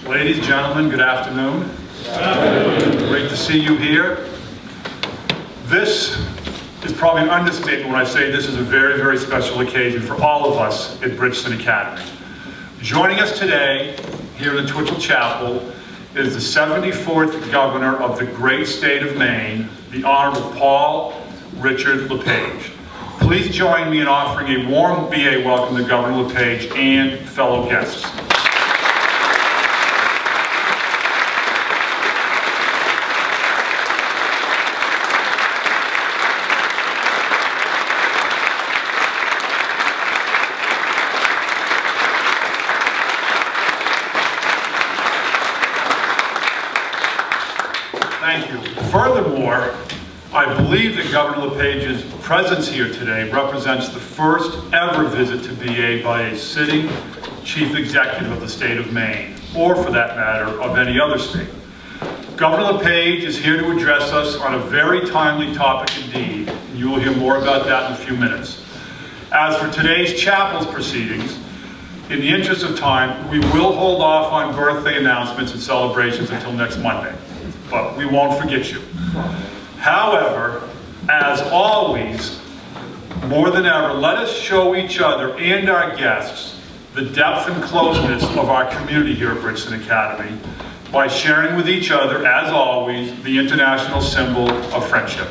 Ladies and gentlemen, good afternoon. Great to see you here. This is probably an understatement when I say this is a very, very special occasion for all of us at Bridgton Academy. Joining us today here in the Twitchell Chapel is the 74th Governor of the great state of Maine, the Honorable Paul Richard LePage. Please join me in offering a warm BA welcome to Governor LePage and fellow guests. Thank you. Furthermore, I believe that Governor LePage's presence here today represents the first ever visit to BA by a sitting chief executive of the state of Maine, or for that matter, of any other state. Governor LePage is here to address us on a very timely topic indeed, and you will hear more about that in a few minutes. As for today's chapel's proceedings, in the interest of time, we will hold off on birthday announcements and celebrations until next Monday, but we won't forget you. However, as always, more than ever, let us show each other and our guests the depth and closeness of our community here at Bridgton Academy by sharing with each other, as always, the international symbol of friendship.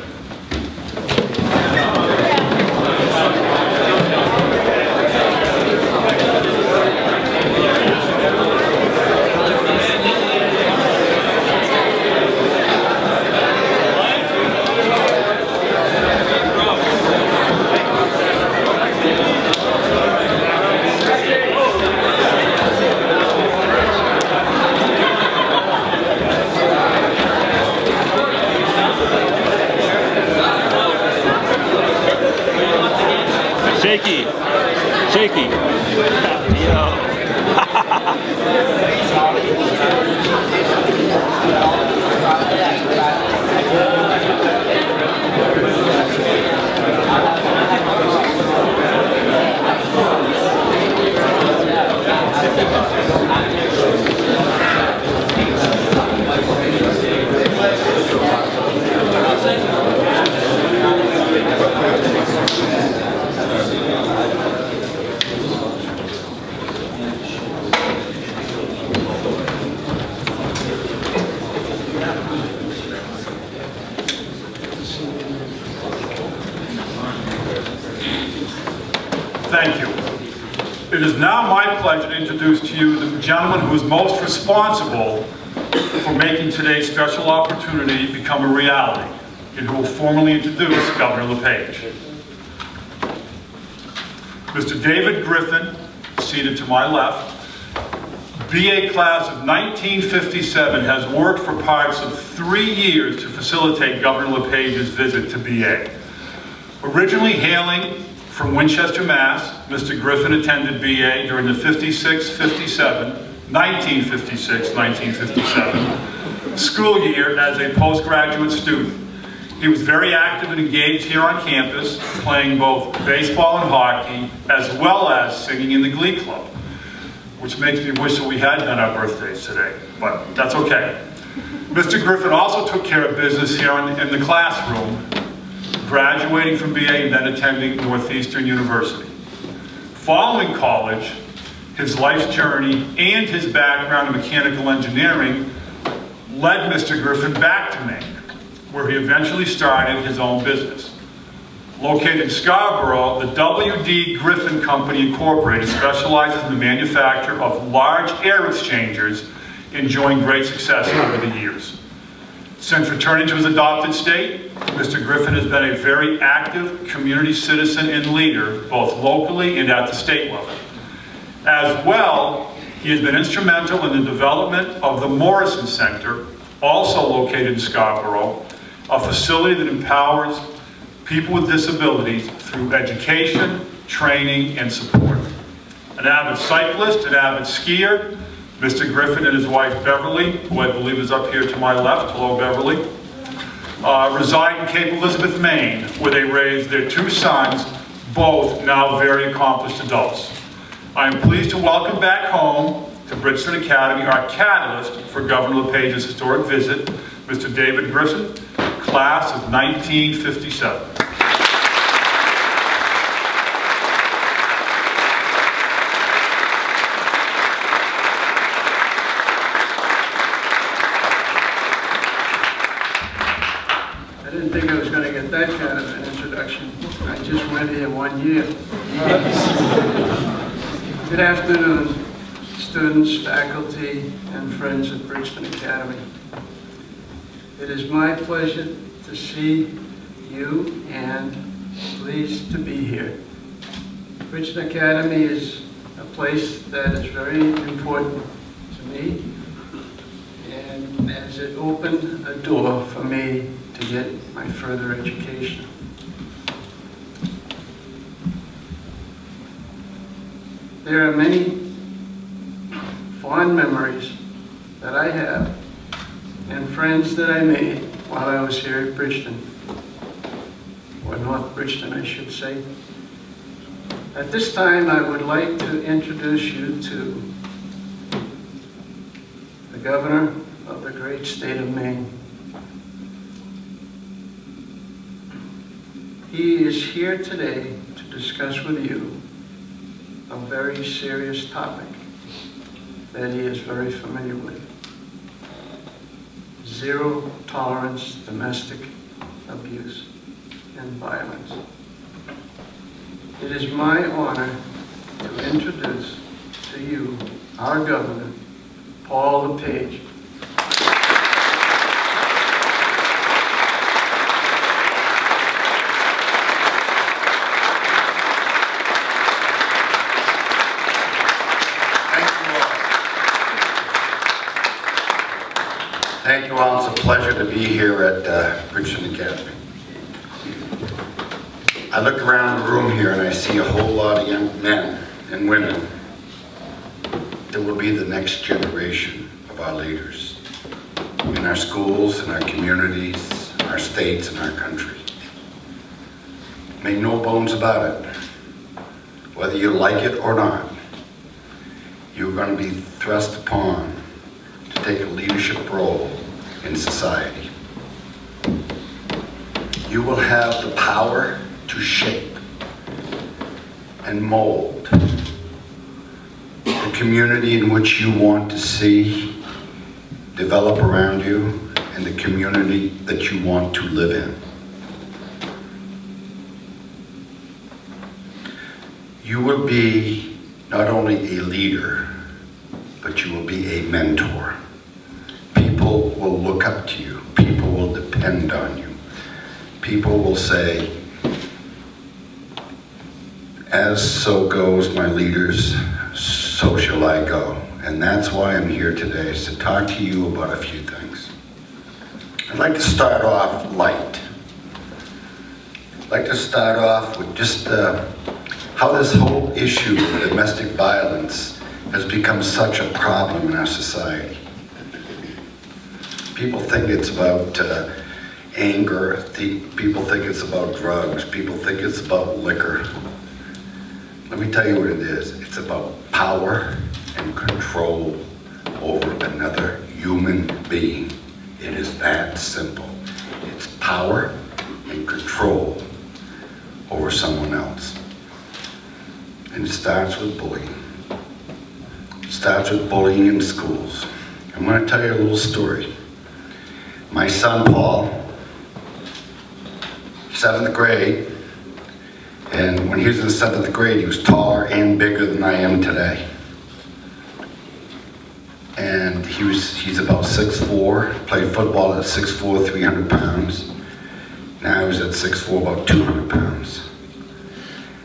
Shaky. Thank you. It is now my pleasure to introduce to you the gentleman who is most responsible for making today's special opportunity become a reality, and who will formally introduce Governor LePage. Mr. David Griffin, seated to my left, BA class of 1957, has worked for parts of 3 years to facilitate Governor LePage's visit to BA. Originally hailing from Winchester, Mass., Mr. Griffin attended BA during the 1956-1957 school year as a postgraduate student. He was very active and engaged here on campus, playing both baseball and hockey, as well as singing in the Glee Club, which makes me wish that we had done our birthdays today, but that's okay. Mr. Griffin also took care of business here in the classroom, graduating from BA and then attending Northeastern University. Following college, his life's journey and his background in mechanical engineering led Mr. Griffin back to Maine, where he eventually started his own business. Located in Scarborough, the W.D. Griffin Company Incorporated specializes in the manufacture of large air exchangers, enjoying great success over the years. Since returning to his adopted state, Mr. Griffin has been a very active community citizen and leader, both locally and at the state level. As well, he has been instrumental in the development of the Morrison Center, also located in Scarborough, a facility that empowers people with disabilities through education, training, and support. An avid cyclist, an avid skier, Mr. Griffin and his wife Beverly, who I believe is up here to my left, hello Beverly, reside in Cape Elizabeth, Maine, where they raised their 2 sons, both now very accomplished adults. I am pleased to welcome back home to Bridgton Academy, our catalyst for Governor LePage's historic visit, Mr. David Griffin, class of 1957. I didn't think I was going to get that kind of an introduction. I just went here 1 year. Good afternoon, students, faculty, and friends at Bridgton Academy. It is my pleasure to see you and pleased to be here. Bridgton Academy is a place that is very important to me, and as it opened a door for me to get my further education. There are many fond memories that I have and friends that I made while I was here at Bridgton, or North Bridgton, I should say. At this time, I would like to introduce you to the Governor of the great state of Maine. He is here today to discuss with you a very serious topic that he is very familiar with. Zero tolerance domestic abuse and violence. It is my honor to introduce to you our Governor, Paul LePage. Thank you all. It's a pleasure to be here at Bridgton Academy. I look around the room here and I see a whole lot of young men and women that will be the next generation of our leaders in our schools, in our communities, our states, and our country. Make no bones about it. Whether you like it or not, you're going to be thrust upon to take a leadership role in society. You will have the power to shape and mold the community in which you want to see develop around you and the community that you want to live in. You will be not only a leader, but you will be a mentor. People will look up to you. People will depend on you. People will say, as so goes my leaders, so shall I go. And that's why I'm here today, is to talk to you about a few things. I'd like to start off light. I'd like to start off with just how this whole issue of domestic violence has become such a problem in our society. People think it's about anger, people think it's about drugs, people think it's about liquor. Let me tell you what it is. It's about power and control over another human being. It is that simple. It's power and control over someone else. And it starts with bullying. It starts with bullying in schools. I'm going to tell you a little story. My son Paul, 7th grade, and when he was in 7th grade, he was taller and bigger than I am today. And he's about 6'4", played football at 6'4", 300 pounds. Now he's at 6'4", about 200 pounds.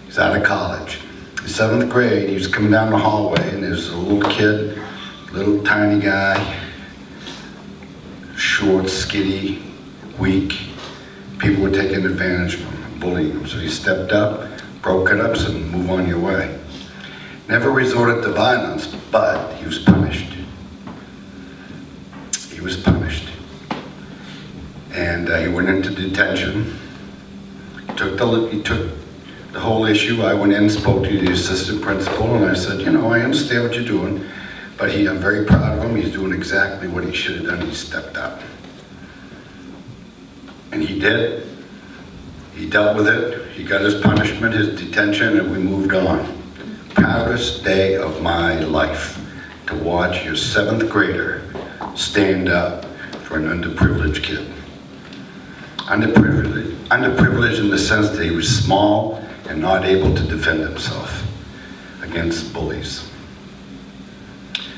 He's out of college. In 7th grade, he was coming down the hallway, and there's a little kid, little tiny guy, short, skinny, weak. People were taking advantage of him, bullying him. So he stepped up, broke it up, said, move on your way. Never resorted to violence, but he was punished. He was punished. And he went into detention. He took the whole issue. I went in, spoke to the assistant principal, and I said, I understand what you're doing, But I'm very proud of him. He's doing exactly what he should have done. He stepped up. And he did. He dealt with it. He got his punishment, his detention, and we moved on. Proudest day of my life to watch your 7th grader stand up for an underprivileged kid. Underprivileged in the sense that he was small and not able to defend himself against bullies.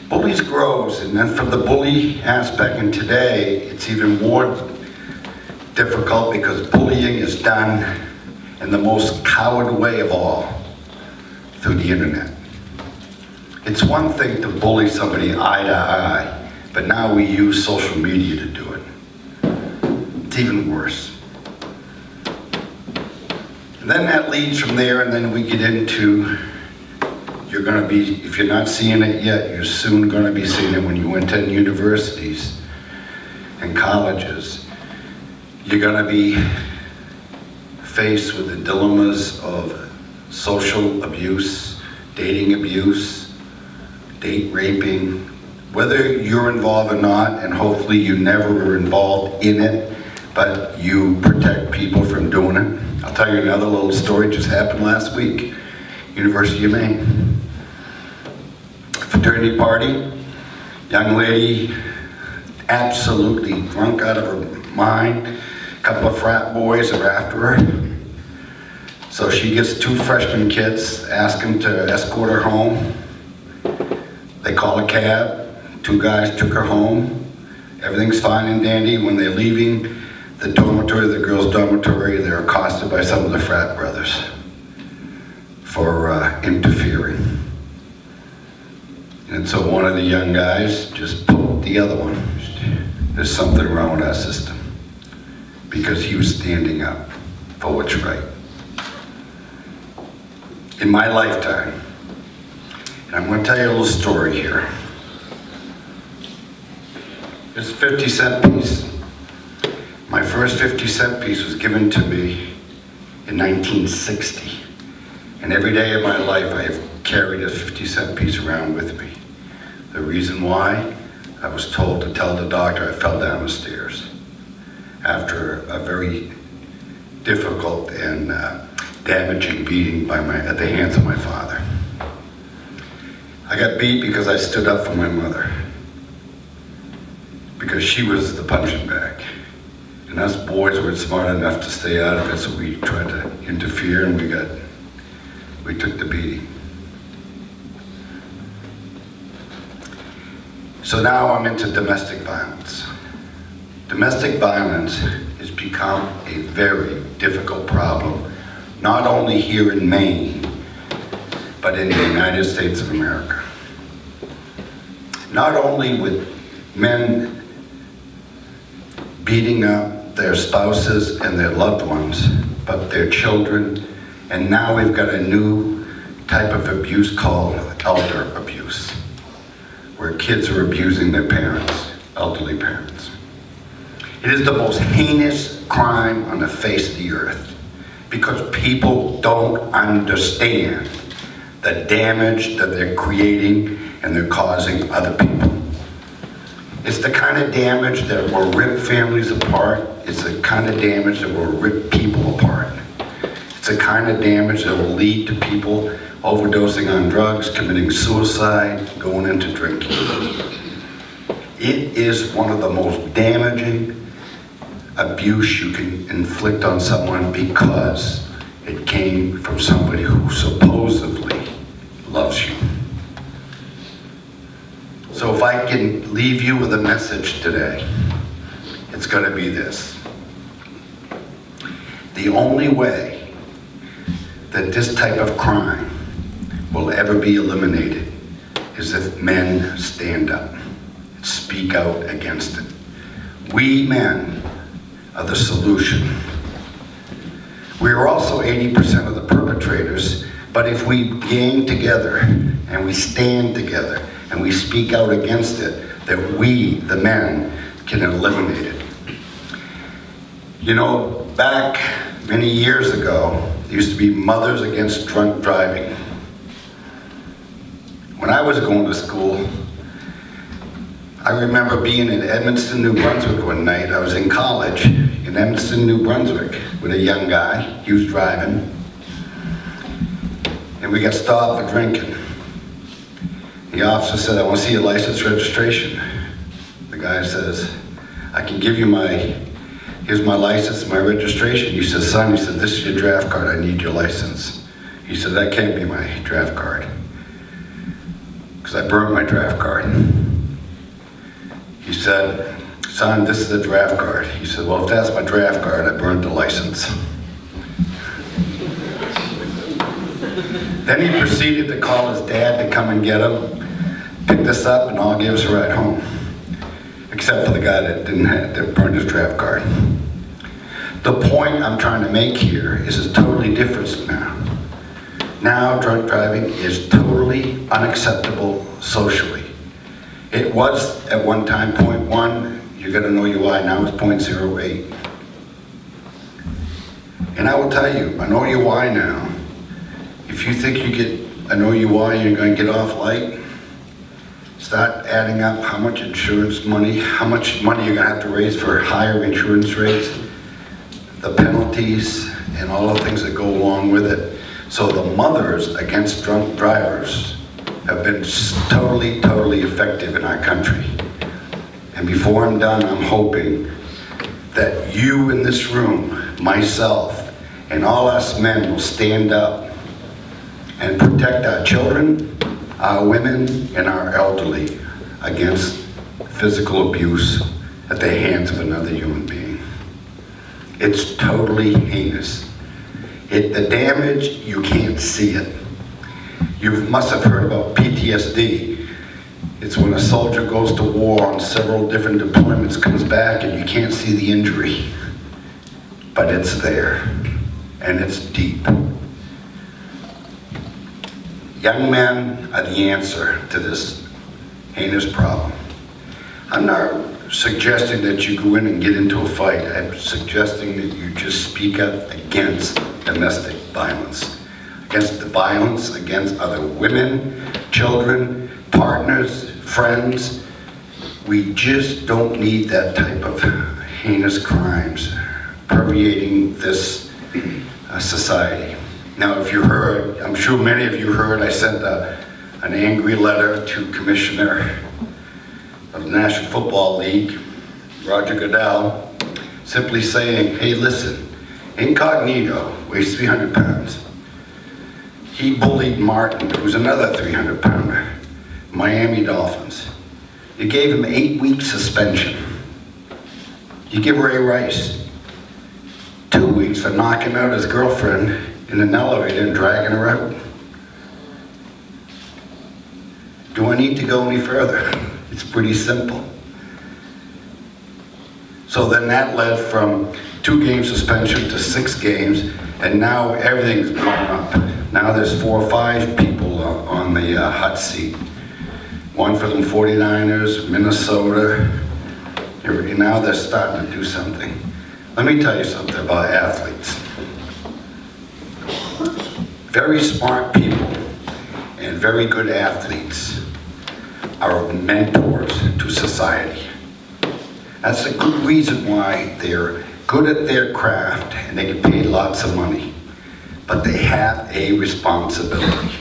Bullies grows, and then from the bully aspect, and today it's even more difficult because bullying is done in the most coward way of all, through the internet. It's one thing to bully somebody eye to eye, but now we use social media to do it. It's even worse. And then that leads from there, and then we get into, you're going to be, if you're not seeing it yet, you're soon going to be seeing it when you attend universities and colleges. You're going to be faced with the dilemmas of social abuse, dating abuse, date raping, whether you're involved or not, and hopefully you never were involved in it, but you protect people from doing it. I'll tell you another little story, just happened last week, University of Maine. Fraternity party, young lady, absolutely drunk out of her mind. A couple of frat boys are after her. So she gets 2 freshman kids, ask them to escort her home. They call a cab, 2 guys took her home. Everything's fine and dandy. When they're leaving the dormitory, the girls' dormitory, they're accosted by some of the frat brothers for interfering. And so one of the young guys just poked the other one. There's something wrong with our system, because he was standing up for what's right. In my lifetime, and I'm going to tell you a little story here. This 50-cent piece, my first 50-cent piece was given to me in 1960. And every day of my life I have carried a 50-cent piece around with me. The reason why, I was told to tell the doctor I fell down the stairs after a very difficult and damaging beating at the hands of my father. I got beat because I stood up for my mother, because she was the punching bag. And us boys weren't smart enough to stay out of it, so we tried to interfere, and we took the beating. So now I'm into domestic violence. Domestic violence has become a very difficult problem, not only here in Maine, but in the United States of America. Not only with men beating up their spouses and their loved ones, but their children, and now we've got a new type of abuse called elder abuse, where kids are abusing their parents, elderly parents. It is the most heinous crime on the face of the earth, because people don't understand the damage that they're creating and they're causing other people. It's the kind of damage that will rip families apart. It's the kind of damage that will rip people apart. It's the kind of damage that will lead to people overdosing on drugs, committing suicide, going into drinking. It is one of the most damaging abuse you can inflict on someone, because it came from somebody who supposedly loves you. So if I can leave you with a message today, it's going to be this. The only way that this type of crime will ever be eliminated is if men stand up, speak out against it. We men are the solution. We are also 80% of the perpetrators, but if we gang together and we stand together and we speak out against it, that we, the men, can eliminate it. You know, back many years ago, there used to be Mothers Against Drunk Driving. When I was going to school, I remember being in Edmundston, New Brunswick one night. I was in college in Edmundston, New Brunswick with a young guy. He was driving. And we got stopped for drinking. The officer said, "I want to see your license registration." The guy says, "I can give you here's my license, my registration." He says, "Son," he said, "this is your draft card. I need your license." He said, "That can't be my draft card, because I burned my draft card." He said, "Son, this is the draft card." He said, "Well, if that's my draft card, I burned the license." Then he proceeded to call his dad to come and get him, picked us up, and all gave us a ride home. Except for the guy that burned his draft card. The point I'm trying to make here is it's totally different now. Now drunk driving is totally unacceptable socially. It was at one time 0.1, you got an OUI, now it's 0.08. And I will tell you, an OUI now, if you think you get an OUI and you're going to get off light, start adding up how much insurance money, how much money you're going to have to raise for higher insurance rates, the penalties, and all the things that go along with it. So the mothers against drunk drivers have been totally effective in our country. And before I'm done, I'm hoping that you in this room, myself, and all us men will stand up and protect our children, our women, and our elderly against physical abuse at the hands of another human being. It's totally heinous. The damage, you can't see it. You must have heard about PTSD. It's when a soldier goes to war on several different deployments, comes back, and you can't see the injury. But it's there, and it's deep. Young men are the answer to this heinous problem. I'm not suggesting that you go in and get into a fight. I'm suggesting that you just speak up against domestic violence. Against the violence against other women, children, partners, friends. We just don't need that type of heinous crimes permeating this society. Now, if you heard, I'm sure many of you heard, I sent an angry letter to Commissioner of the National Football League, Roger Goodell, simply saying, hey, listen, Incognito weighs 300 pounds. He bullied Martin, who's another 300-pounder, Miami Dolphins. You gave him 8-week suspension. You give Ray Rice 2 weeks for knocking out his girlfriend in an elevator and dragging her out. Do I need to go any further? It's pretty simple. So then that led from 2-game suspension to 6 games, and now everything's blown up. Now there's 4 or 5 people on the hot seat. One for them 49ers, Minnesota. Now they're starting to do something. Let me tell you something about athletes. Very smart people and very good athletes are mentors to society. That's a good reason why they're good at their craft and they get paid lots of money. But they have a responsibility.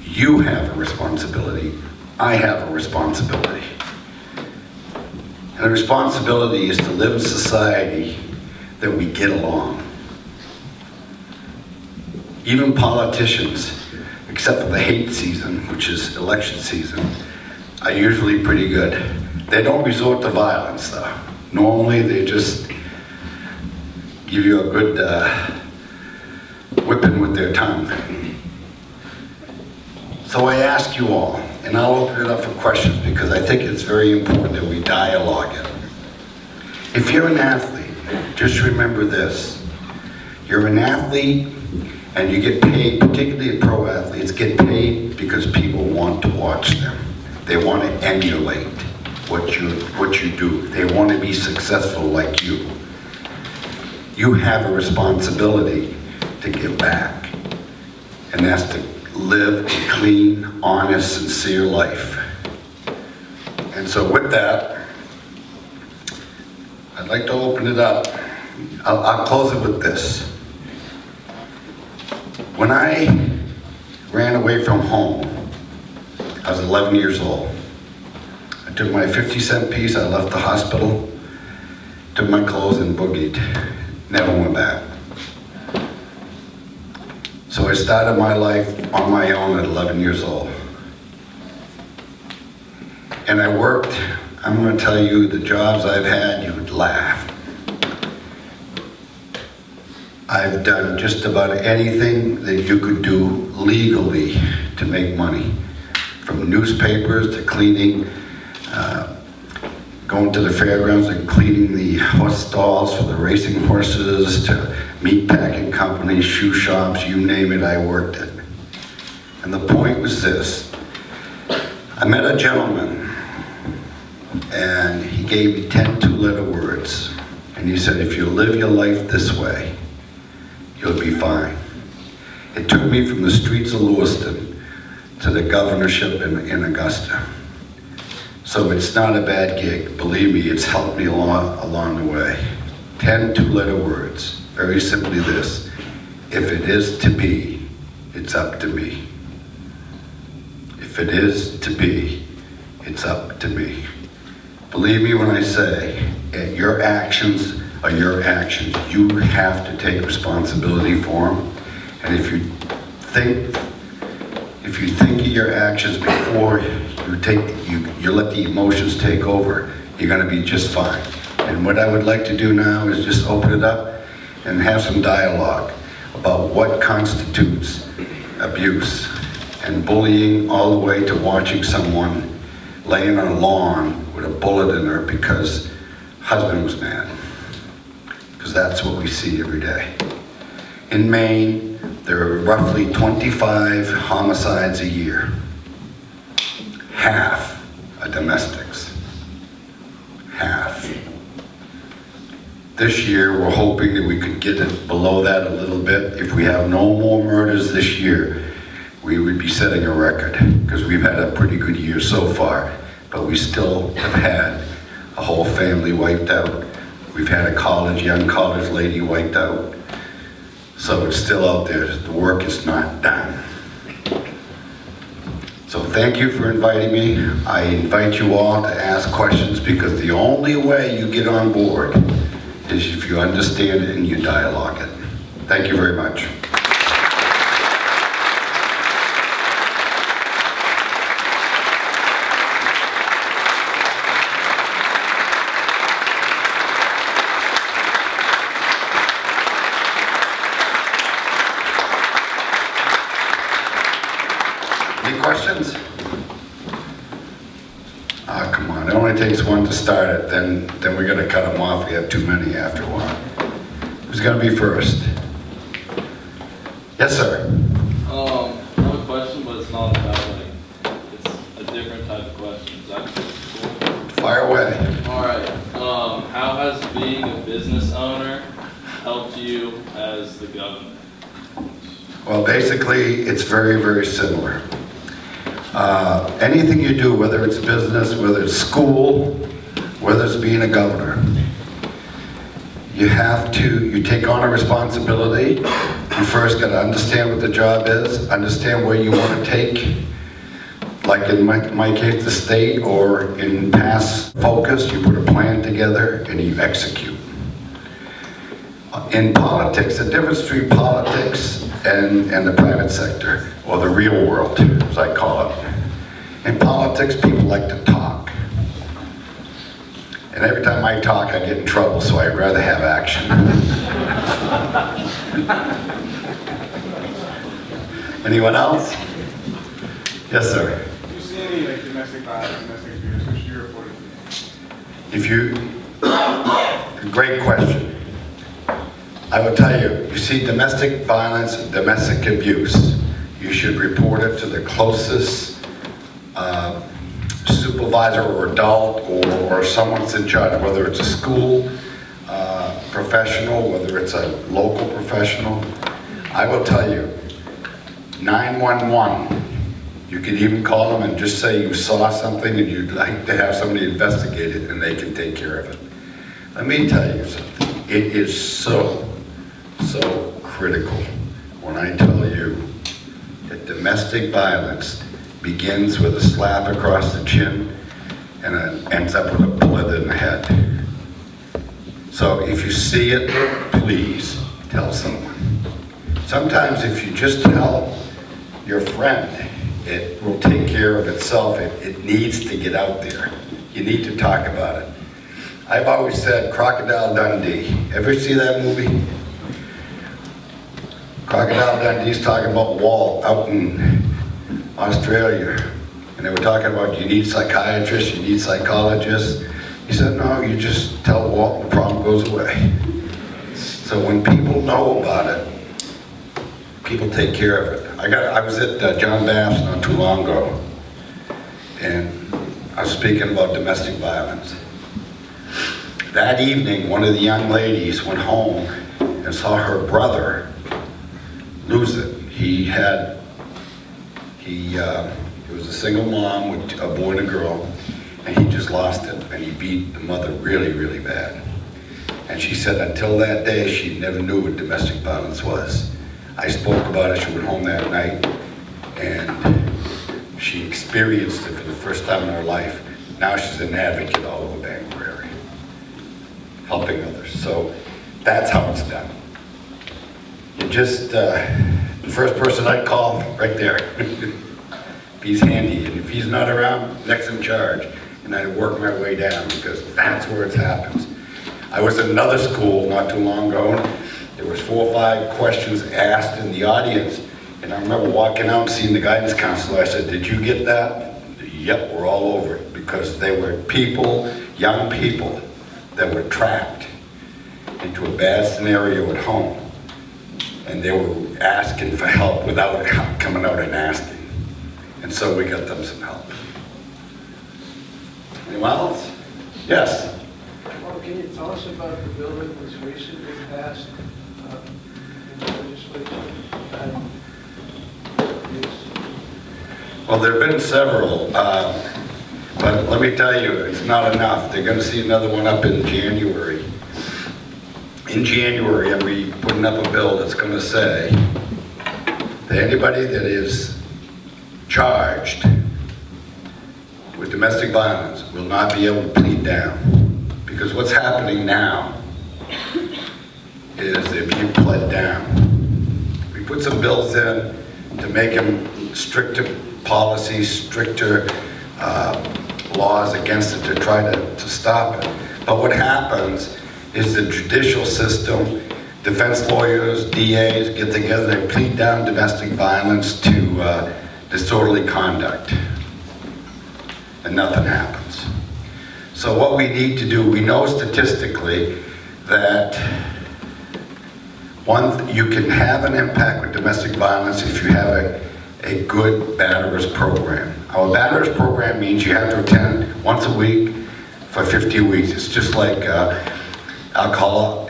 You have a responsibility. I have a responsibility. And the responsibility is to live in society that we get along. Even politicians, except for the hate season, which is election season, are usually pretty good. They don't resort to violence, though. Normally, they just give you a good whipping with their tongue. So I ask you all, and I'll open it up for questions because I think it's very important that we dialogue it. If you're an athlete, just remember this. You're an athlete and you get paid, particularly pro athletes, get paid because people want to watch them. They want to emulate what you do. They want to be successful like you. You have a responsibility to give back, and that's to live a clean, honest, sincere life. And so with that, I'd like to open it up. I'll close it with this. When I ran away from home, I was 11 years old. I took my 50-cent piece, I left the hospital, took my clothes and boogied. Never went back. So I started my life on my own at 11 years old. And I worked, I'm gonna tell you, the jobs I've had, you would laugh. I've done just about anything that you could do legally to make money. From newspapers to cleaning, going to the fairgrounds and cleaning the horse stalls for the racing horses, to meat packing companies, shoe shops, you name it, I worked it. And the point was this. I met a gentleman and he gave me 10 two-letter words. And he said, if you live your life this way, you'll be fine. It took me from the streets of Lewiston to the governorship in Augusta. So it's not a bad gig. Believe me, it's helped me along the way. 10 two-letter words. Very simply this. If it is to be, it's up to me. If it is to be, it's up to me. Believe me when I say, your actions are your actions. You have to take responsibility for them. And if you think of your actions before you let the emotions take over, you're gonna be just fine. And what I would like to do now is just open it up and have some dialogue about what constitutes abuse and bullying, all the way to watching someone laying on a lawn with a bullet in her because husband was mad. Because that's what we see every day. In Maine, there are roughly 25 homicides a year. Half are domestics. Half. This year, we're hoping that we could get it below that a little bit. If we have no more murders this year, we would be setting a record, because we've had a pretty good year so far, but we still have had a whole family wiped out. We've had a young college lady wiped out. So it's still out there. The work is not done. So thank you for inviting me. I invite you all to ask questions, because the only way you get on board is if you understand it and you dialogue it. Thank you very much. Any questions? Ah, come on, it only takes one to start it, then we're gonna cut them off. We have too many after a while. Who's gonna be first? Yes, sir. I have a question, but it's not about it's a different type of question. Is that cool? Fire away. Alright, how has being a business owner helped you as the governor? Well, basically, it's very, very similar. Anything you do, whether it's business, whether it's school, whether it's being a governor, you take on a responsibility. You first got to understand what the job is, understand where you want to take, like in my case, the state, or in past focus, you put a plan together and you execute. In politics, the difference between politics and the private sector, or the real world, as I call it. In politics, people like to talk. And every time I talk, I get in trouble, so I'd rather have action. Anyone else? Yes, sir. Do you see any domestic violence, domestic abuse, which you're reporting? Great question. I will tell you, you see domestic violence, domestic abuse, you should report it to the closest supervisor or adult or someone that's in charge, whether it's a school professional, whether it's a local professional. I will tell you, 911 You can even call them and just say you saw something and you'd like to have somebody investigate it, and they can take care of it. Let me tell you something. It is so critical when I tell you that domestic violence begins with a slap across the chin and it ends up with a bullet in the head. So if you see it, please tell someone. Sometimes if you just tell your friend, it will take care of itself. It needs to get out there. You need to talk about it. I've always said Crocodile Dundee. Ever see that movie? Crocodile Dundee's talking about Walt out in Australia. And they were talking about you need psychiatrists, you need psychologists. He said, no, you just tell Walt and the problem goes away. So when people know about it, people take care of it. I was at John Bass not too long ago, and I was speaking about domestic violence. That evening, one of the young ladies went home and saw her brother lose it. He was a single mom with a boy and a girl, and he just lost it, and he beat the mother really, really bad. And she said until that day, she never knew what domestic violence was. I spoke about it, she went home that night, and she experienced it for the first time in her life. Now she's an advocate all over Bangor area, helping others. So that's how it's done. You just, the first person I'd call, right there. If he's handy, and if he's not around, next in charge. And I work my way down, because that's where it happens. I was at another school not too long ago, and there was 4 or 5 questions asked in the audience, and I remember walking out and seeing the guidance counselor. I said, did you get that? Yep, we're all over it, because they were people, young people, that were trapped into a bad scenario at home, and they were asking for help without coming out and asking. And so we got them some help. Anyone else? Yes? Well, can you tell us about the bill that was recently passed in the legislature? Well, there have been several, but let me tell you, it's not enough. They're going to see another one up in January. In January, I'll be putting up a bill that's going to say that anybody that is charged with domestic violence will not be able to plead down. Because what's happening now is they're being pled down. We put some bills in to make them stricter policies, stricter laws against it to try to stop it. But what happens is the judicial system, defense lawyers, DAs get together, they plead down domestic violence to disorderly conduct, and nothing happens. So what we need to do, we know statistically that you can have an impact with domestic violence if you have a good batterers program. Our batterers program means you have to attend once a week for 50 weeks. It's just like Alcohol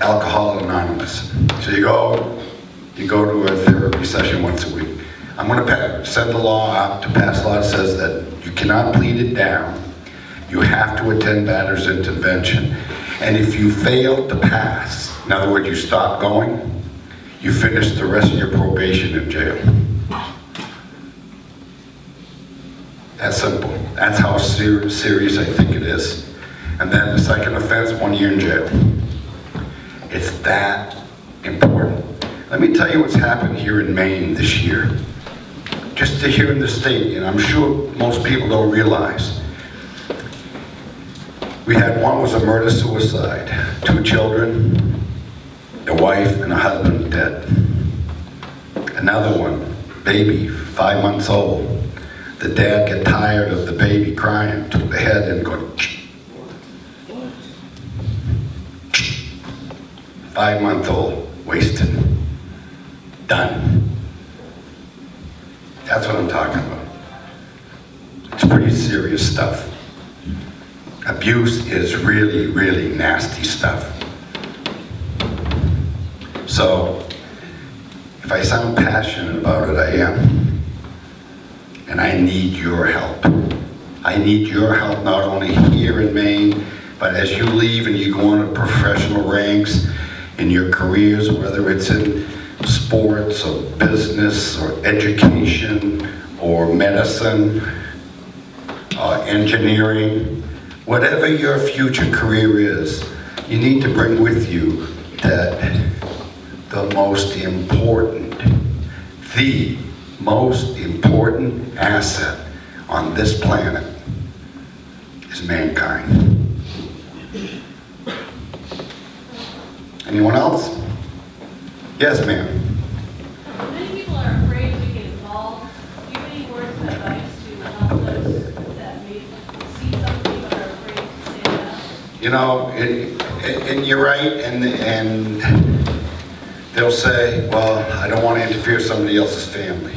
Anonymous. So you go to a therapy session once a week. I'm going to send a law out to pass a law that says that you cannot plead it down. You have to attend batterers intervention. And if you fail to pass, in other words, you stop going, you finish the rest of your probation in jail. That's simple. That's how serious I think it is. And then the second offense, 1 year in jail. It's that important. Let me tell you what's happened here in Maine this year. Just to here in the state, and I'm sure most people don't realize. We had one was a murder-suicide. 2 children, a wife and a husband dead. Another one, baby, 5 months old. The dad got tired of the baby crying, took the head and go, 5-month-old, wasted, done. That's what I'm talking about. It's pretty serious stuff. Abuse is really, really nasty stuff. So, if I sound passionate about it, I am. and I need your help. I need your help not only here in Maine, but as you leave and you go into professional ranks in your careers, whether it's in sports or business or education or medicine or engineering, whatever your future career is, you need to bring with you that the most important asset on this planet is mankind. Anyone else? Yes, ma'am. Many people are afraid to get involved. Do you have any words of advice to help those that may see something but are afraid to stand up? You know, and you're right, and they'll say, well, I don't want to interfere with somebody else's family.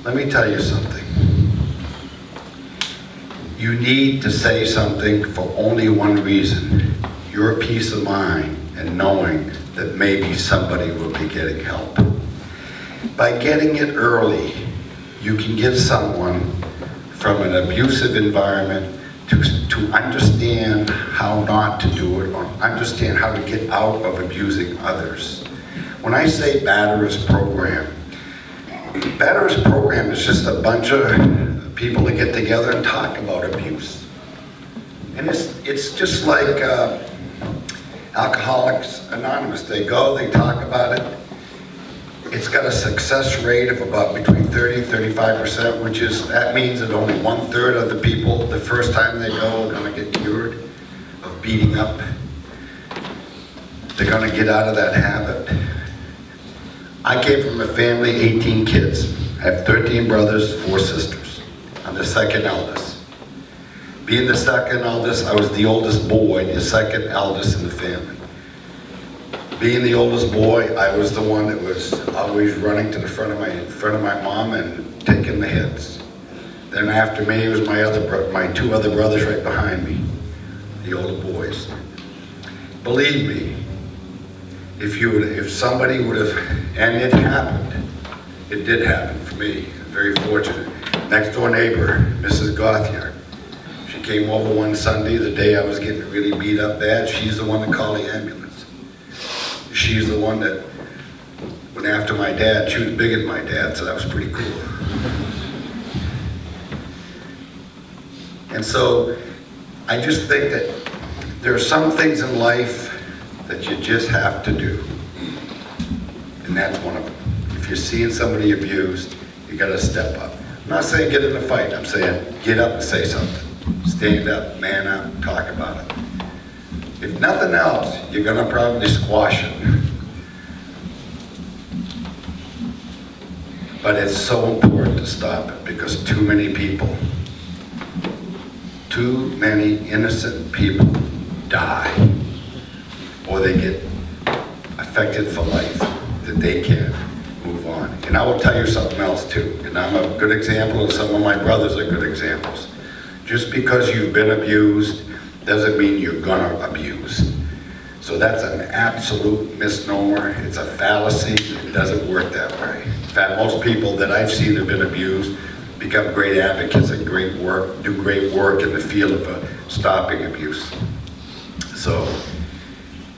Let me tell you something. You need to say something for only one reason: your peace of mind and knowing that maybe somebody will be getting help. By getting it early, you can get someone from an abusive environment to understand how not to do it, or understand how to get out of abusing others. When I say Batterers Program is just a bunch of people that get together and talk about abuse. And it's just like Alcoholics Anonymous. They go, they talk about it. It's got a success rate of about between 30 and 35%, that means that only 1/3 of the people the first time they go are going to get cured of beating up. They're going to get out of that habit. I came from a family, 18 kids. I have 13 brothers, 4 sisters. I'm the second eldest. Being the second eldest, I was the oldest boy, the second eldest in the family. Being the oldest boy, I was the one that was always running to the front of my mom and taking the hits. Then after me, it was my 2 other brothers right behind me, the older boys. Believe me, if somebody would have, and it happened, it did happen for me, very fortunate. Next door neighbor, Mrs. Gothier, she came over one Sunday, the day I was getting really beat up bad. She's the one that called the ambulance. She's the one that went after my dad. She was bigger than my dad, so that was pretty cool. And so I just think that there are some things in life that you just have to do. And that's one of them. If you're seeing somebody abused, you gotta step up. I'm not saying get in a fight, I'm saying get up and say something. Stand up, man up, talk about it. If nothing else, you're gonna probably squash it. But it's so important to stop it because too many innocent people die, or they get affected for life, that they can't move on. And I will tell you something else too, and I'm a good example, and some of my brothers are good examples. Just because you've been abused doesn't mean you're gonna abuse. So that's an absolute misnomer. It's a fallacy. It doesn't work that way. In fact, most people that I've seen have been abused become great advocates and do great work in the field of stopping abuse. So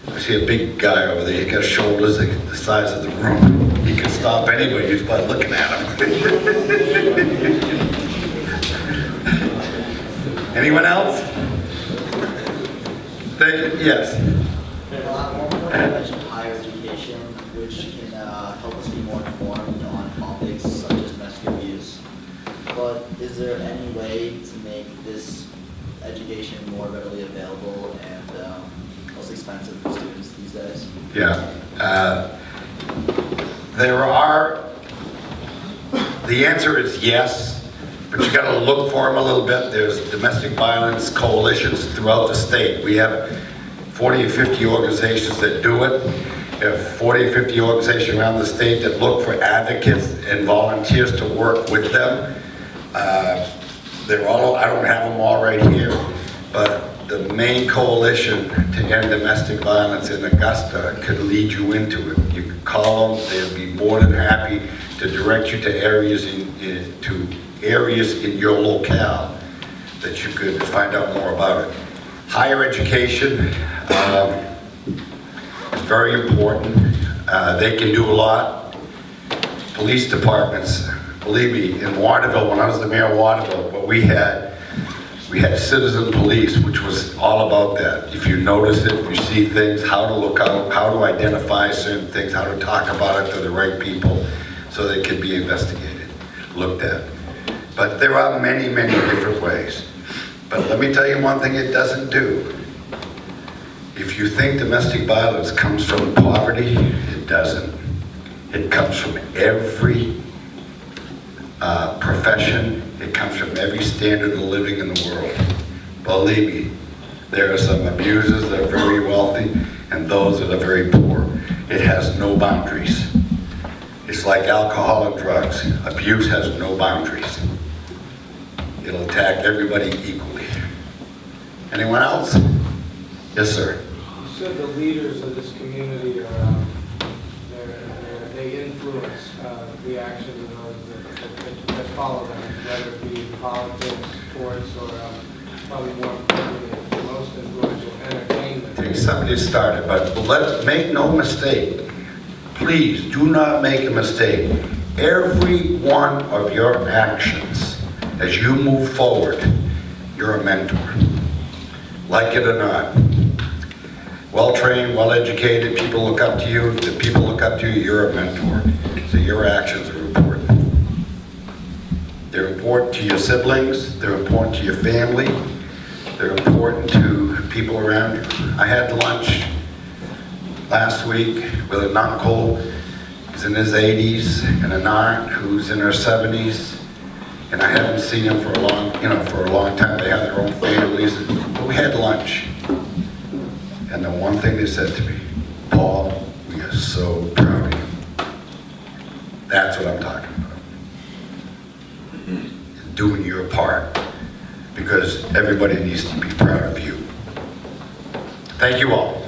I see a big guy over there. He got shoulders the size of the room. He can stop anybody just by looking at him. Anyone else? Thank you. Yes. One point you mentioned higher education, which can help us be more informed on topics such as domestic abuse. But is there any way to make this education more readily available and less expensive for students these days? Yeah. The answer is yes, but you got to look for them a little bit. There's domestic violence coalitions throughout the state. We have 40 or 50 organizations that do it. We have 40 or 50 organizations around the state that look for advocates and volunteers to work with them. They're all, I don't have them all right here, but the Maine Coalition to End Domestic Violence in Augusta could lead you into it. You could call them, they'd be more than happy to direct you to areas to areas in your locale that you could find out more about it. Higher education is very important. They can do a lot. Police departments, believe me, in Waterville, when I was the mayor of Waterville, what we had citizen police, which was all about that. If you notice it, if you see things, how to look out, how to identify certain things, how to talk about it to the right people so they can be investigated, looked at. But there are many, many different ways. But let me tell you one thing it doesn't do. If you think domestic violence comes from poverty, it doesn't. It comes from every profession. It comes from every standard of living in the world. Believe me, there are some abusers that are very wealthy and those that are very poor. It has no boundaries. It's like alcohol and drugs. Abuse has no boundaries. It'll attack everybody equally. Anyone else? Yes, sir. You said the leaders of this community are, they influence the actions of those that follow them, whether it be politics, sports, or probably more importantly, the most influential, entertainment. Take somebody started, but let's make no mistake. Please do not make a mistake. Every one of your actions as you move forward, you're a mentor. Like it or not. Well-trained, well-educated, people look up to you. If the people look up to you, you're a mentor. So your actions are important. They're important to your siblings. They're important to your family. They're important to people around you. I had lunch last week with an uncle who's in his 80s and an aunt who's in her 70s. And I haven't seen them for a long time. They have their own families. But we had lunch. And the one thing they said to me, Paul, we are so proud of you. That's what I'm talking about. Doing your part. Because everybody needs to be proud of you. Thank you all.